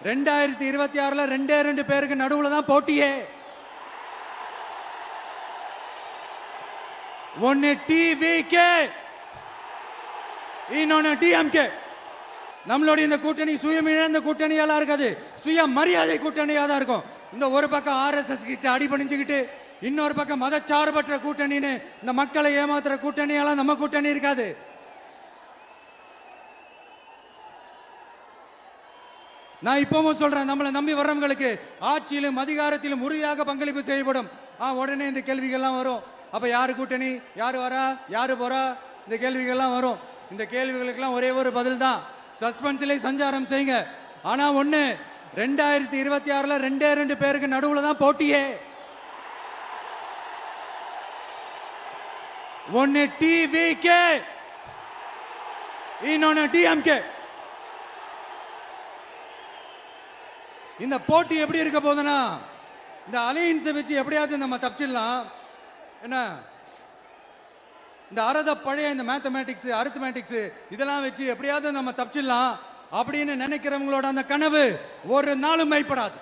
2026 ரெண்டே ரெண்டு பேருக்கு நடுவுல தான் போட்டியே. ஒன்னு டிவிகே, இன்னொன்னு டிஎம்கே. நம்மளுடைய இந்த கூட்டணி சுயமிழந்த கூட்டணியெல்லாம் இருக்காது, சுய மரியாதை கூட்டணியா தான் இருக்கும். இந்த ஒரு பக்கம் ஆர்எஸ்எஸ் கிட்ட அடிபணிஞ்சுக்கிட்டு, இன்னொரு பக்கம் மதச்சார்பற்ற கூட்டணின்னு இந்த மக்களை ஏமாத்துற கூட்டணியெல்லாம் நம்ம கூட்டணி இருக்காது. நான் இப்பவும் சொல்றேன், நம்மளை நம்பி வர்றவங்களுக்கு ஆட்சியிலும் அதிகாரத்திலும் உறுதியாக பங்களிப்பு செய்யப்படும். உடனே இந்த கேள்விகள்லாம் வரும். அப்ப யாரு கூட்டணி, யாரு வரா, யாரு போறா, இந்த கேள்விகள்லாம் வரும். இந்த கேள்விகளுக்கெல்லாம் ஒரே ஒரு பதில் தான், சஸ்பென்ஸ்ல சஞ்சாரம் செய்யுங்க. ஆனா ஒண்ணு, 2026 ரெண்டே ரெண்டு பேருக்கு நடுவுல தான் போட்டியே. ஒன்னு டிவிகே, இன்னொன்னு டிஎம்கே. இந்த போட்டி எப்படி இருக்க போதுன்னா, இந்த அலையன்ஸை வச்சு எப்படியாவது நம்ம தப்பிச்சிடலாம். என்ன இந்த பழைய இந்த மேத்தமேட்டிக்ஸ், அரித்மேட்டிக்ஸ் இதெல்லாம் வச்சு எப்படியாவது நம்ம தப்பிச்சிடலாம் அப்படின்னு நினைக்கிறவங்களோட அந்த கனவு ஒரு நாளும் மெய்ப்படாது.